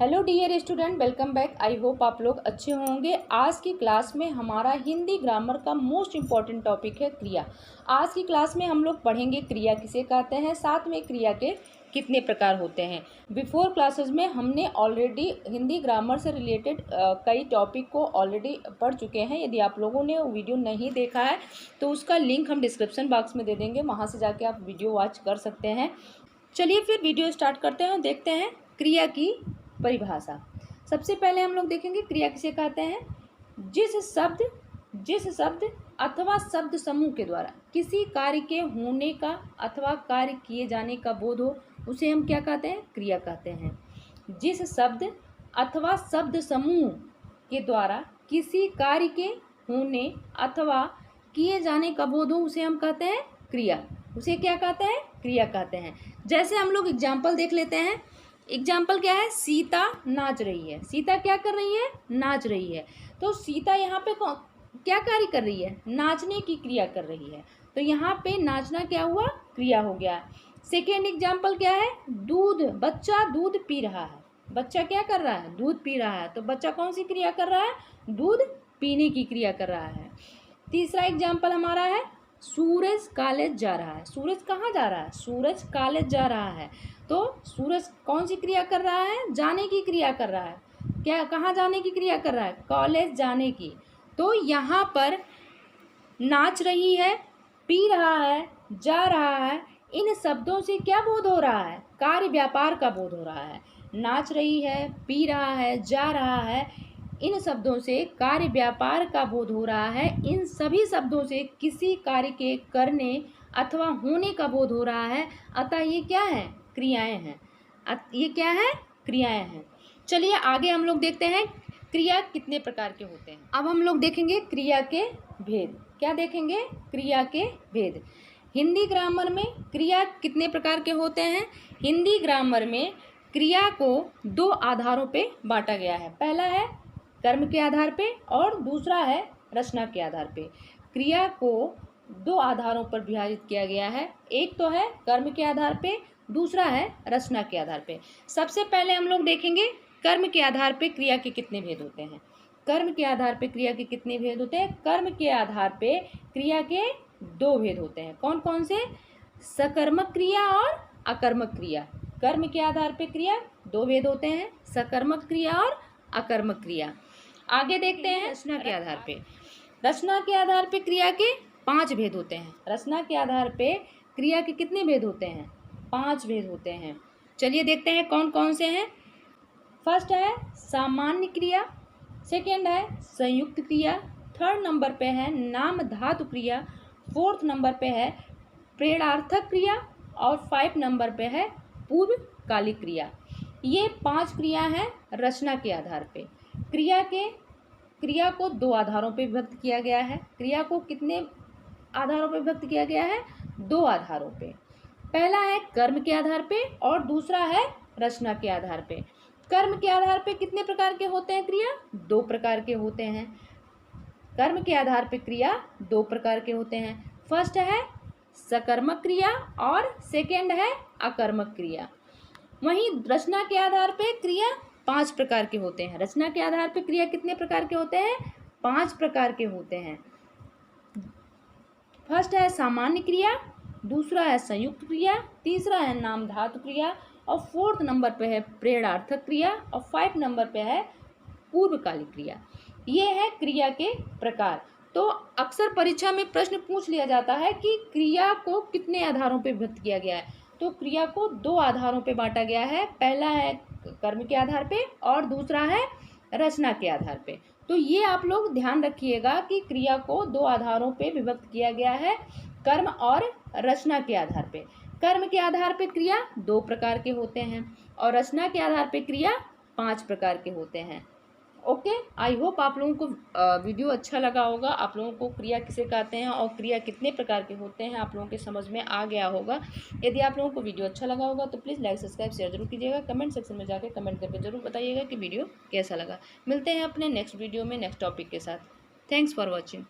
Hello dear student, welcome back. I hope आप लोग अच्छे होंगे। आज की क्लास में हमारा हिंदी ग्रामर का मोस्ट इम्पॉर्टेंट टॉपिक है क्रिया। आज की क्लास में हम लोग पढ़ेंगे क्रिया किसे कहते हैं, साथ में क्रिया के कितने प्रकार होते हैं। बिफोर क्लासेस में हमने ऑलरेडी हिंदी ग्रामर से रिलेटेड कई टॉपिक को ऑलरेडी पढ़ चुके हैं। यदि आप लोगों ने वो वीडियो नहीं देखा है तो उसका लिंक हम डिस्क्रिप्शन बॉक्स में दे देंगे, वहाँ से जाके आप वीडियो वॉच कर सकते हैं। चलिए फिर वीडियो स्टार्ट करते हैं और देखते हैं क्रिया की परिभाषा। सबसे पहले हम लोग देखेंगे क्रिया किसे कहते हैं। जिस शब्द अथवा शब्द समूह के द्वारा किसी कार्य के होने का अथवा कार्य किए जाने का बोध हो, उसे हम क्या कहते हैं, क्रिया कहते हैं। जिस शब्द अथवा शब्द समूह के द्वारा किसी कार्य के होने अथवा किए जाने का बोध हो, उसे हम कहते हैं क्रिया। उसे क्या कहते हैं, क्रिया कहते हैं। जैसे हम लोग एग्जाम्पल देख लेते हैं। एग्जाम्पल क्या है, सीता नाच रही है। सीता क्या कर रही है, नाच रही है। तो सीता यहाँ पे क्या कार्य कर रही है, नाचने की क्रिया कर रही है। तो यहाँ पे नाचना क्या हुआ, क्रिया हो गया। सेकेंड एग्जाम्पल क्या है, दूध, बच्चा दूध पी रहा है। बच्चा क्या कर रहा है, दूध पी रहा है। तो बच्चा कौन सी क्रिया कर रहा है, दूध पीने की क्रिया कर रहा है। तीसरा एग्जाम्पल हमारा है, सूरज कॉलेज जा रहा है। सूरज कहाँ जा रहा है, सूरज कॉलेज जा रहा है। तो सूरज कौन सी क्रिया कर रहा है, जाने की क्रिया कर रहा है। क्या, कहाँ जाने की क्रिया कर रहा है, कॉलेज जाने की। तो यहाँ पर नाच रही है, पी रहा है, जा रहा है, इन शब्दों से क्या बोध हो रहा है, कार्य व्यापार का बोध हो रहा है। नाच रही है, पी रहा है, जा रहा है, इन शब्दों से कार्य व्यापार का बोध हो रहा है। इन सभी शब्दों से किसी कार्य के करने अथवा होने का बोध हो रहा है। अतः ये क्या है, क्रियाएं हैं। ये क्या है, क्रियाएं हैं। चलिए आगे हम लोग देखते हैं क्रिया कितने प्रकार के होते हैं। अब हम लोग देखेंगे क्रिया के भेद। क्या देखेंगे, क्रिया के भेद। हिंदी ग्रामर में क्रिया कितने प्रकार के होते हैं। हिंदी ग्रामर में क्रिया को दो आधारों पे बांटा गया है। पहला है कर्म के आधार पे और दूसरा है रचना के आधार पे। क्रिया को दो आधारों पर विभाजित किया गया है। एक तो है कर्म के आधार पे, दूसरा है रचना के आधार पे। सबसे पहले हम लोग देखेंगे कर्म के आधार पे क्रिया के कितने भेद होते हैं। कर्म के आधार पे क्रिया के कितने भेद होते हैं। कर्म के आधार पे क्रिया के दो भेद होते हैं। कौन कौन से, सकर्मक क्रिया और अकर्मक क्रिया। कर्म के आधार पे क्रिया दो भेद होते हैं, सकर्मक क्रिया और अकर्मक क्रिया। आगे देखते हैं रचना के आधार पे। रचना के आधार पे क्रिया के 5 भेद होते हैं। रचना के आधार पे क्रिया के कितने भेद होते हैं, 5 भेद होते हैं। चलिए देखते हैं कौन कौन से हैं। फर्स्ट है सामान्य क्रिया, सेकेंड है संयुक्त क्रिया, थर्ड नंबर पे है नाम धातु क्रिया, फोर्थ नंबर पे है प्रेरणार्थक क्रिया और 5 नंबर पे है पूर्वकालिक क्रिया। ये 5 क्रिया हैं रचना के आधार पे। क्रिया को दो आधारों पे विभक्त किया गया है। क्रिया को कितने आधारों पे विभक्त किया गया है, दो आधारों पे। पहला है कर्म के आधार पे और दूसरा है रचना के आधार पे। कर्म के आधार पे कितने प्रकार के होते हैं क्रिया, 2 प्रकार के होते हैं। कर्म के आधार पे क्रिया 2 प्रकार के होते हैं। फर्स्ट है सकर्मक क्रिया और सेकेंड है अकर्मक क्रिया। वहीं रचना के आधार पे क्रिया 5 प्रकार के होते हैं। रचना के आधार पे क्रिया कितने प्रकार के होते हैं, 5 प्रकार के होते हैं। फर्स्ट है सामान्य क्रिया, दूसरा है संयुक्त क्रिया, तीसरा है नाम धातु क्रिया और फोर्थ नंबर पे है प्रेरणार्थक क्रिया और 5 नंबर पे है पूर्वकालिक क्रिया। ये है क्रिया के प्रकार। तो अक्सर परीक्षा में प्रश्न पूछ लिया जाता है कि क्रिया को कितने आधारों पे विभक्त किया गया है। तो क्रिया को 2 आधारों पे बांटा गया है। पहला है कर्म के आधार पे और दूसरा है रचना के आधार पे। तो ये आप लोग ध्यान रखिएगा कि क्रिया को 2 आधारों पे विभक्त किया गया है, कर्म और रचना के आधार पे। कर्म के आधार पे क्रिया 2 प्रकार के होते हैं और रचना के आधार पे क्रिया 5 प्रकार के होते हैं। ओके, आई होप आप लोगों को वीडियो अच्छा लगा होगा। आप लोगों को क्रिया किसे कहते हैं और क्रिया कितने प्रकार के होते हैं आप लोगों के समझ में आ गया होगा। यदि आप लोगों को वीडियो अच्छा लगा होगा तो प्लीज़ लाइक सब्सक्राइब शेयर जरूर कीजिएगा। कमेंट सेक्शन में जाकर कमेंट करके जरूर बताइएगा कि वीडियो कैसा लगा। मिलते हैं अपने नेक्स्ट वीडियो में नेक्स्ट टॉपिक के साथ। Thanks for watching.